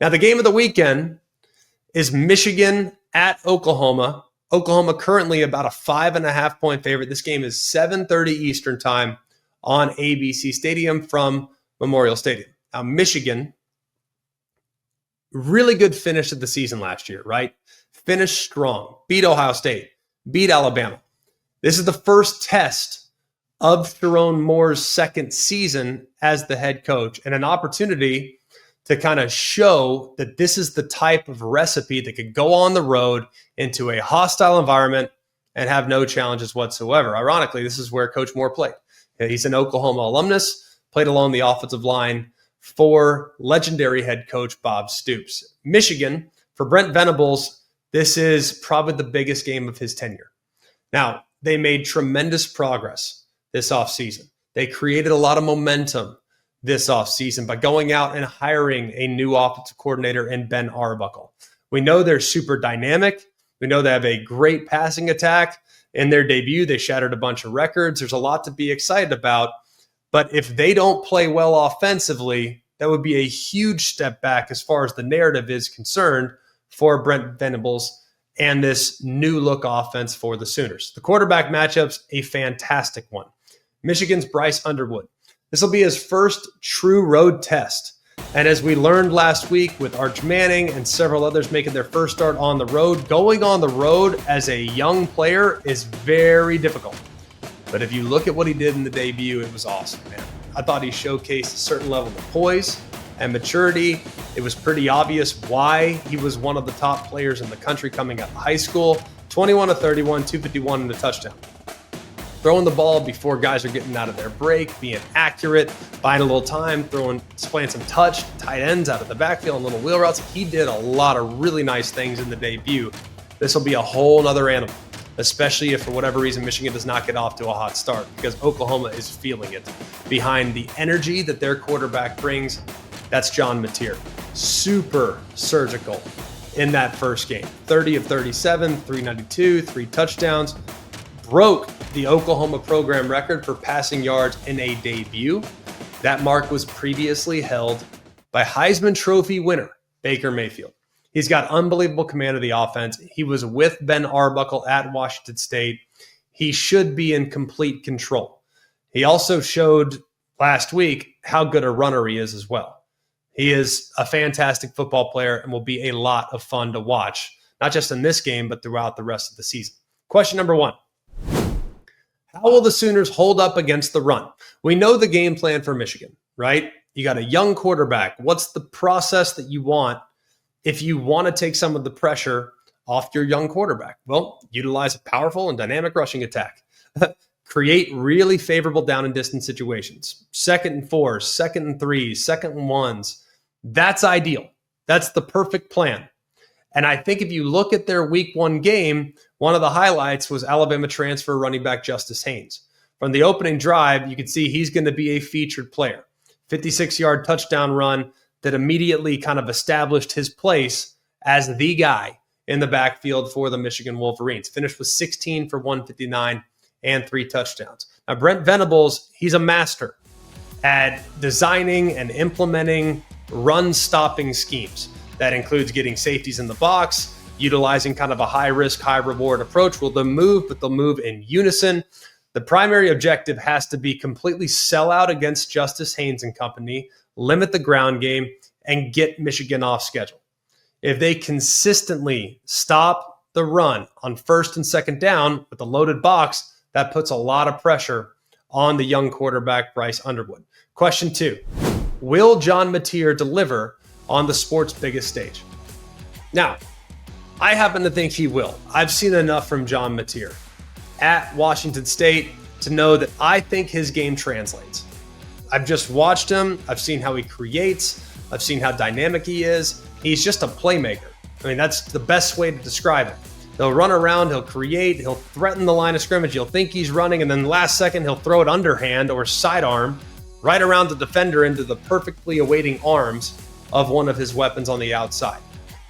Now, the game of the weekend is Michigan at Oklahoma. Oklahoma currently about a 5.5-point favorite. This game is 7:30 Eastern time on ABC Stadium from Memorial Stadium. Now, Michigan, really good finish of the season last year, right? Finished strong, beat Ohio State, beat Alabama. This is the first test of Sharon Moore's second season as the head coach, and an opportunity to kind of show that this is the type of recipe that could go on the road into a hostile environment and have no challenges whatsoever. Ironically, this is where Coach Moore played. He's an Oklahoma alumnus, played along the offensive line for legendary head coach Bob Stoops. Michigan, for Brent Venables, this is probably the biggest game of his tenure. Now, they made tremendous progress this offseason. They created a lot of momentum this offseason by going out and hiring a new offensive coordinator in Ben Arbuckle. We know they're super dynamic. We know they have a great passing attack. In their debut, they shattered a bunch of records. There's a lot to be excited about. But if they don't play well offensively, that would be a huge step back as far as the narrative is concerned for Brent Venables and this new look offense for the Sooners. The quarterback matchup's a fantastic one. Michigan's Bryce Underwood. This will be his first true road test. And as we learned last week with Arch Manning and several others making their first start on the road, going on the road as a young player is very difficult. But if you look at what he did in the debut, it was awesome, man. I thought he showcased a certain level of poise and maturity. It was pretty obvious why he was one of the top players in the country coming out of high school. 21 of 31, 251 and a touchdown. Throwing the ball before guys are getting out of their break, being accurate, buying a little time, playing some touch, tight ends out of the backfield and little wheel routes. He did a lot of really nice things in the debut. This will be a whole other animal, especially if for whatever reason Michigan does not get off to a hot start, because Oklahoma is feeling it behind the energy that their quarterback brings. That's John Mateer. Super surgical in that first game. 30 of 37, 392, 3 touchdowns. Broke the Oklahoma program record for passing yards in a debut. That mark was previously held by Heisman Trophy winner Baker Mayfield. He's got unbelievable command of the offense. He was with Ben Arbuckle at Washington State. He should be in complete control. He also showed last week how good a runner he is as well. He is a fantastic football player and will be a lot of fun to watch, not just in this game, but throughout the rest of the season. Question number 1. How will the Sooners hold up against the run? We know the game plan for Michigan, right? You got a young quarterback. What's the process that you want if you want to take some of the pressure off your young quarterback? Well, utilize a powerful and dynamic rushing attack. Create really favorable down and distance situations. 2nd and 4s, 2nd and 3s, 2nd and 1s. That's ideal. That's the perfect plan. And I think if you look at their week 1 game, one of the highlights was Alabama transfer running back Justice Haynes. From the opening drive, you can see he's going to be a featured player. 56-yard touchdown run that immediately kind of established his place as the guy in the backfield for the Michigan Wolverines. Finished with 16 for 159 and 3 touchdowns. Now, Brent Venables, he's a master at designing and implementing run-stopping schemes. That includes getting safeties in the box, utilizing kind of a high-risk, high-reward approach. Will they move, but they'll move in unison. The primary objective has to be completely sell out against Justice Haynes and company, limit the ground game, and get Michigan off schedule. If they consistently stop the run on 1st and 2nd down with a loaded box, that puts a lot of pressure on the young quarterback, Bryce Underwood. Question 2, will John Mateer deliver on the sport's biggest stage? Now, I happen to think he will. I've seen enough from John Mateer at Washington State to know that I think his game translates. I've just watched him. I've seen how he creates. I've seen how dynamic he is. He's just a playmaker. I mean, that's the best way to describe it. He'll run around, he'll create, he'll threaten the line of scrimmage. You'll think he's running, and then last second, he'll throw it underhand or sidearm right around the defender into the perfectly awaiting arms of one of his weapons on the outside.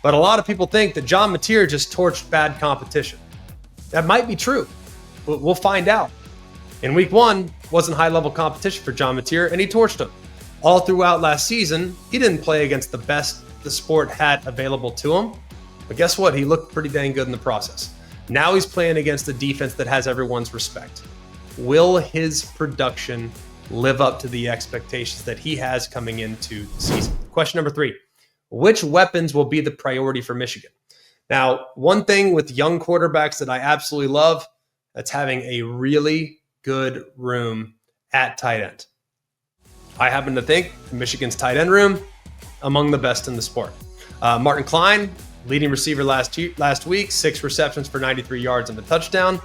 But a lot of people think that John Mateer just torched bad competition. That might be true. We'll find out. In week 1, wasn't high-level competition for John Mateer, and he torched him. All throughout last season, he didn't play against the best the sport had available to him. But guess what? He looked pretty dang good in the process. Now he's playing against a defense that has everyone's respect. Will his production live up to the expectations that he has coming into the season? Question number 3, which weapons will be the priority for Michigan? Now, one thing with young quarterbacks that I absolutely love, that's having a really good room at tight end. I happen to think Michigan's tight end room, among the best in the sport. Martin Klein, leading receiver last week, 6 receptions for 93 yards and a touchdown.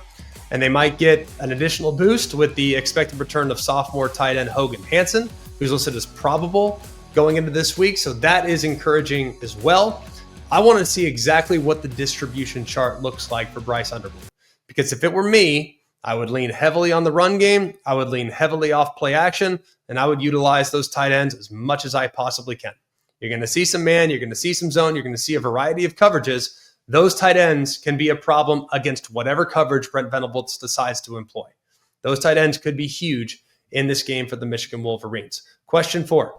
And they might get an additional boost with the expected return of sophomore tight end Hogan Hansen, who's listed as probable going into this week. So that is encouraging as well. I want to see exactly what the distribution chart looks like for Bryce Underwood. Because if it were me, I would lean heavily on the run game. I would lean heavily off play action, and I would utilize those tight ends as much as I possibly can. You're going to see some man, you're going to see some zone, you're going to see a variety of coverages. Those tight ends can be a problem against whatever coverage Brent Venables decides to employ. Those tight ends could be huge in this game for the Michigan Wolverines. Question 4,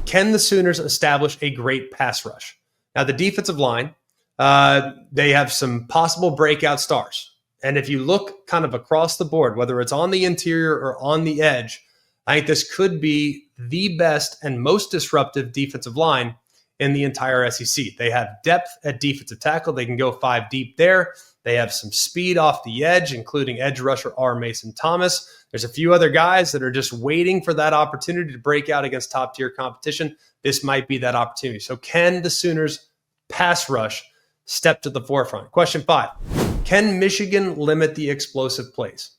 can the Sooners establish a great pass rush? Now, the defensive line, they have some possible breakout stars. And if you look kind of across the board, whether it's on the interior or on the edge, I think this could be the best and most disruptive defensive line in the entire SEC. They have depth at defensive tackle. They can go 5 deep there. They have some speed off the edge, including edge rusher R. Mason Thomas. There's a few other guys that are just waiting for that opportunity to break out against top-tier competition. This might be that opportunity. So can the Sooners pass rush step to the forefront? Question 5, can Michigan limit the explosive plays?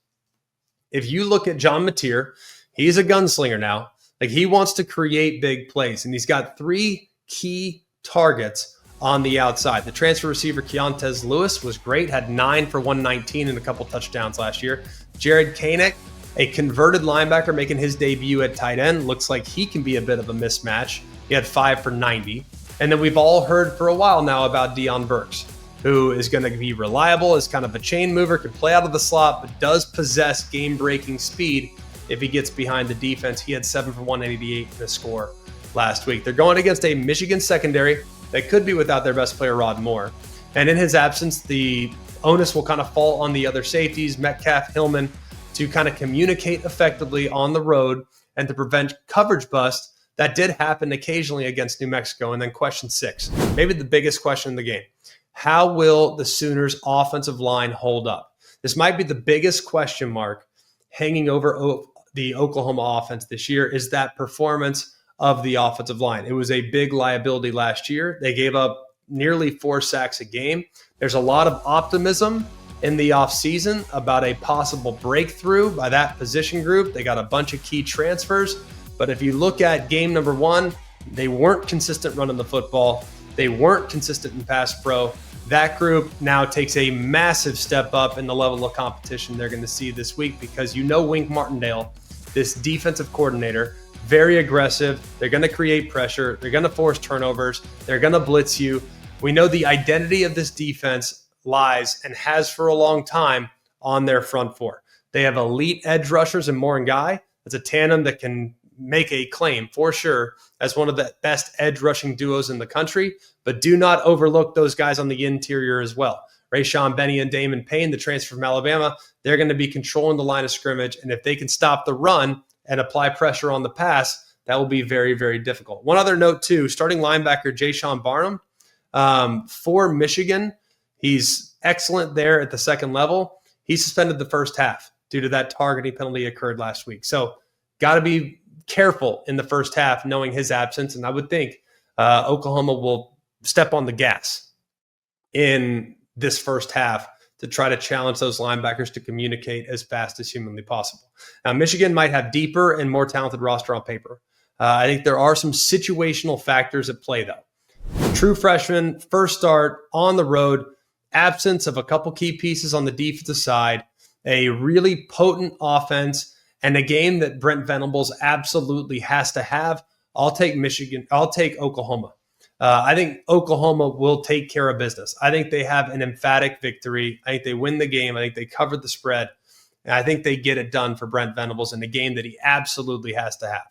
If you look at John Mateer, he's a gunslinger now. Like, he wants to create big plays, and he's got 3 key targets on the outside. The transfer receiver Keontez Lewis was great, had 9 for 119 and a couple touchdowns last year. Jared Koenig, a converted linebacker making his debut at tight end, looks like he can be a bit of a mismatch. He had 5 for 90. And then we've all heard for a while now about Deion Burks, who is going to be reliable as kind of a chain mover, can play out of the slot, but does possess game-breaking speed if he gets behind the defense. He had 7 for 188 in the score last week. They're going against a Michigan secondary that could be without their best player, Rod Moore. And in his absence, the onus will kind of fall on the other safeties, Metcalf, Hillman, to kind of communicate effectively on the road and to prevent coverage bust. That did happen occasionally against New Mexico. And then question 6, maybe the biggest question in the game. How will the Sooners' offensive line hold up? This might be the biggest question mark hanging over the Oklahoma offense this year, is that performance of the offensive line. It was a big liability last year. They gave up nearly 4 sacks a game. There's a lot of optimism in the offseason about a possible breakthrough by that position group. They got a bunch of key transfers. But if you look at game number 1, they weren't consistent running the football. They weren't consistent in pass pro. That group now takes a massive step up in the level of competition they're going to see this week, because you know Wink Martindale, this defensive coordinator, very aggressive. They're going to create pressure. They're going to force turnovers. They're going to blitz you. We know the identity of this defense lies, and has for a long time, on their front 4. They have elite edge rushers in Moore and Guy. It's a tandem that can make a claim for sure as one of the best edge rushing duos in the country, but do not overlook those guys on the interior as well. Rayshawn Benny and Damon Payne, the transfer from Alabama, they're going to be controlling the line of scrimmage. And if they can stop the run and apply pressure on the pass, that will be very, very difficult. One other note too, starting linebacker Jayshon Barnum for Michigan, he's excellent there at the second level. He suspended the first half due to that targeting penalty occurred last week. So got to be careful in the first half, knowing his absence. And I would think Oklahoma will step on the gas in this first half to try to challenge those linebackers to communicate as fast as humanly possible. Now, Michigan might have deeper and more talented roster on paper. I think there are some situational factors at play, though. True freshman, first start on the road, absence of a couple key pieces on the defensive side, a really potent offense, and a game that Brent Venables absolutely has to have. I'll take Michigan. I'll take Oklahoma. I think Oklahoma will take care of business. I think they have an emphatic victory. I think they win the game. I think they cover the spread. And I think they get it done for Brent Venables in a game that he absolutely has to have.